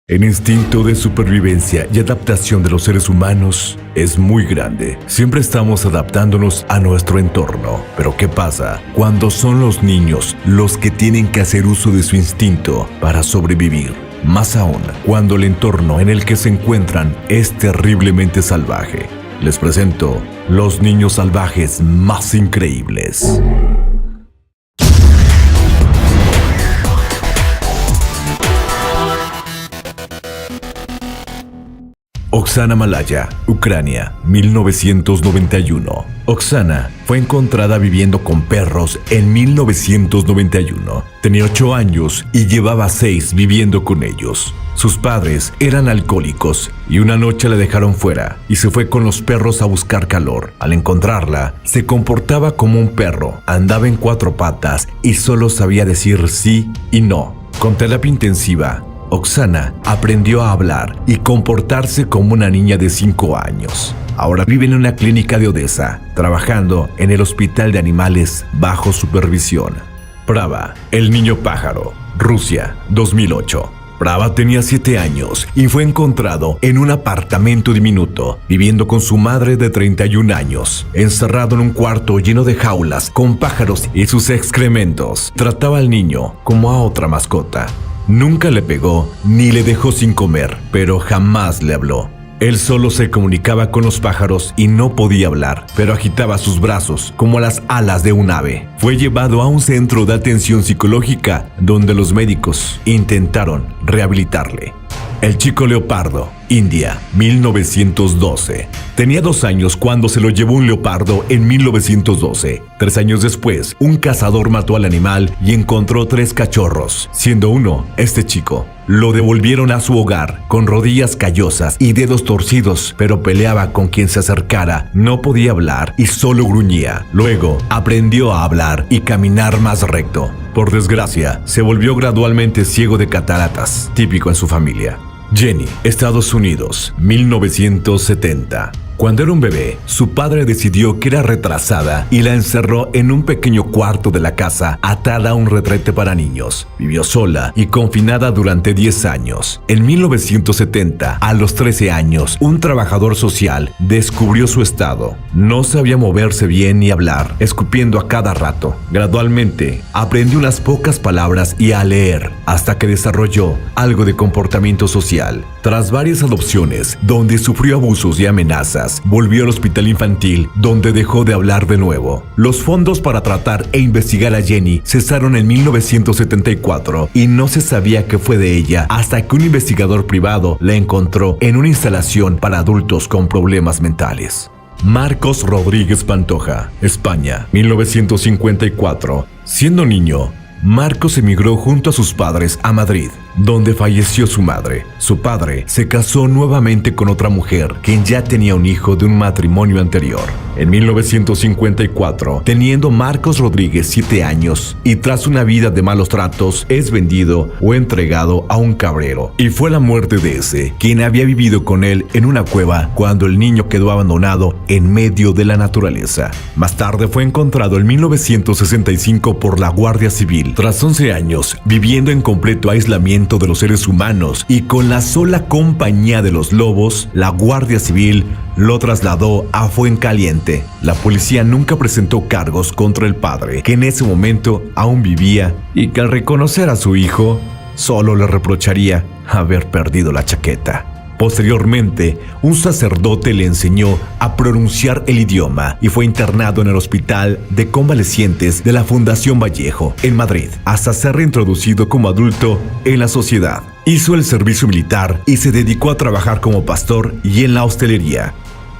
El instinto de supervivencia y adaptación de los seres humanos es muy grande. Siempre estamos adaptándonos a nuestro entorno. Pero ¿qué pasa cuando son los niños los que tienen que hacer uso de su instinto para sobrevivir? Más aún, cuando el entorno en el que se encuentran es terriblemente salvaje. Les presento los niños salvajes más increíbles. Oksana Malaya, Ucrania, 1991. Oksana fue encontrada viviendo con perros en 1991. Tenía 8 años y llevaba 6 viviendo con ellos. Sus padres eran alcohólicos y una noche la dejaron fuera y se fue con los perros a buscar calor. Al encontrarla, se comportaba como un perro, andaba en 4 patas y solo sabía decir sí y no. Con terapia intensiva, Oksana aprendió a hablar y comportarse como una niña de 5 años. Ahora vive en una clínica de Odessa, trabajando en el hospital de animales bajo supervisión. Prava, el niño pájaro, Rusia, 2008. Prava tenía 7 años y fue encontrado en un apartamento diminuto, viviendo con su madre de 31 años, encerrado en un cuarto lleno de jaulas con pájaros y sus excrementos. Trataba al niño como a otra mascota. Nunca le pegó ni le dejó sin comer, pero jamás le habló. Él solo se comunicaba con los pájaros y no podía hablar, pero agitaba sus brazos como las alas de un ave. Fue llevado a un centro de atención psicológica donde los médicos intentaron rehabilitarle. El chico leopardo, India, 1912. Tenía 2 años cuando se lo llevó un leopardo en 1912. 3 años después, un cazador mató al animal y encontró 3 cachorros, siendo uno este chico. Lo devolvieron a su hogar con rodillas callosas y dedos torcidos, pero peleaba con quien se acercara. No podía hablar y solo gruñía. Luego aprendió a hablar y caminar más recto. Por desgracia, se volvió gradualmente ciego de cataratas, típico en su familia. Jenny, Estados Unidos, 1970. Cuando era un bebé, su padre decidió que era retrasada y la encerró en un pequeño cuarto de la casa atada a un retrete para niños. Vivió sola y confinada durante 10 años. En 1970, a los 13 años, un trabajador social descubrió su estado. No sabía moverse bien ni hablar, escupiendo a cada rato. Gradualmente, aprendió unas pocas palabras y a leer, hasta que desarrolló algo de comportamiento social. Tras varias adopciones, donde sufrió abusos y amenazas, volvió al hospital infantil, donde dejó de hablar de nuevo. Los fondos para tratar e investigar a Jenny cesaron en 1974 y no se sabía qué fue de ella hasta que un investigador privado la encontró en una instalación para adultos con problemas mentales. Marcos Rodríguez Pantoja, España, 1954. Siendo niño, Marcos emigró junto a sus padres a Madrid, donde falleció su madre. Su padre se casó nuevamente con otra mujer, quien ya tenía un hijo de un matrimonio anterior. En 1954, teniendo Marcos Rodríguez 7 años, y tras una vida de malos tratos, es vendido o entregado a un cabrero. Y fue la muerte de ese, quien había vivido con él en una cueva cuando el niño quedó abandonado en medio de la naturaleza. Más tarde fue encontrado en 1965 por la Guardia Civil. Tras 11 años, viviendo en completo aislamiento de los seres humanos y con la sola compañía de los lobos, la Guardia Civil lo trasladó a Fuencaliente. La policía nunca presentó cargos contra el padre, que en ese momento aún vivía y que al reconocer a su hijo, solo le reprocharía haber perdido la chaqueta. Posteriormente, un sacerdote le enseñó a pronunciar el idioma y fue internado en el Hospital de Convalecientes de la Fundación Vallejo, en Madrid, hasta ser reintroducido como adulto en la sociedad. Hizo el servicio militar y se dedicó a trabajar como pastor y en la hostelería.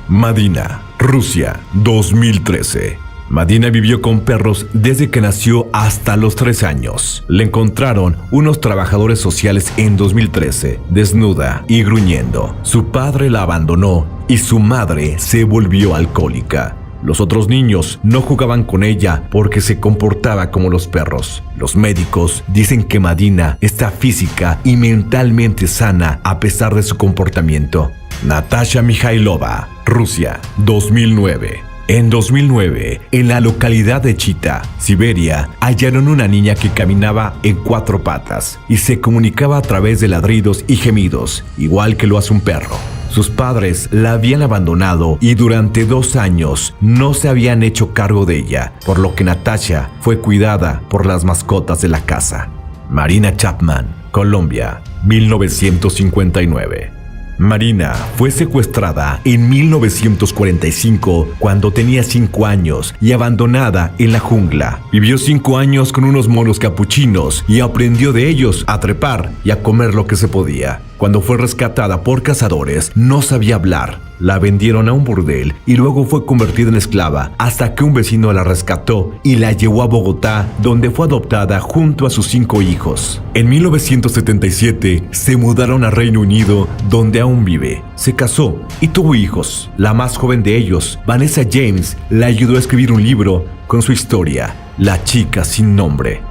Madina, Rusia, 2013. Madina vivió con perros desde que nació hasta los 3 años. Le encontraron unos trabajadores sociales en 2013, desnuda y gruñendo. Su padre la abandonó y su madre se volvió alcohólica. Los otros niños no jugaban con ella porque se comportaba como los perros. Los médicos dicen que Madina está física y mentalmente sana a pesar de su comportamiento. Natasha Mikhailova, Rusia, 2009. En 2009, en la localidad de Chita, Siberia, hallaron una niña que caminaba en 4 patas y se comunicaba a través de ladridos y gemidos, igual que lo hace un perro. Sus padres la habían abandonado y durante 2 años no se habían hecho cargo de ella, por lo que Natasha fue cuidada por las mascotas de la casa. Marina Chapman, Colombia, 1959. Marina fue secuestrada en 1945 cuando tenía 5 años y abandonada en la jungla. Vivió 5 años con unos monos capuchinos y aprendió de ellos a trepar y a comer lo que se podía. Cuando fue rescatada por cazadores, no sabía hablar. La vendieron a un burdel y luego fue convertida en esclava hasta que un vecino la rescató y la llevó a Bogotá, donde fue adoptada junto a sus 5 hijos. En 1977 se mudaron a Reino Unido, donde aún vive. Se casó y tuvo hijos. La más joven de ellos, Vanessa James, le ayudó a escribir un libro con su historia, La chica sin nombre.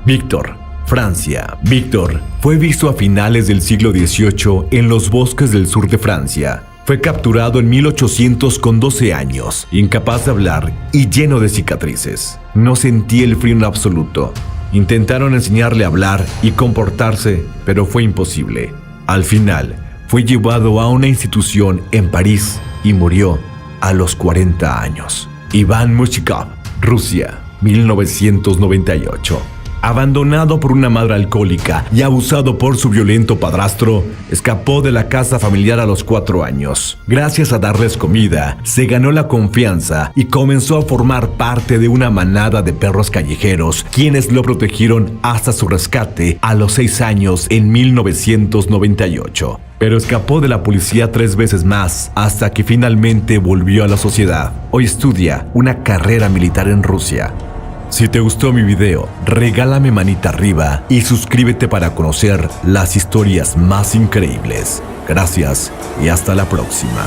Víctor, Francia. Víctor fue visto a finales del siglo XVIII en los bosques del sur de Francia. Fue capturado en 1800 con 12 años, incapaz de hablar y lleno de cicatrices. No sentía el frío en absoluto. Intentaron enseñarle a hablar y comportarse, pero fue imposible. Al final, fue llevado a una institución en París y murió a los 40 años. Iván Mushikov, Rusia, 1998. Abandonado por una madre alcohólica y abusado por su violento padrastro, escapó de la casa familiar a los 4 años. Gracias a darles comida, se ganó la confianza y comenzó a formar parte de una manada de perros callejeros, quienes lo protegieron hasta su rescate a los 6 años en 1998. Pero escapó de la policía 3 veces más hasta que finalmente volvió a la sociedad. Hoy estudia una carrera militar en Rusia. Si te gustó mi video, regálame manita arriba y suscríbete para conocer las historias más increíbles. Gracias y hasta la próxima.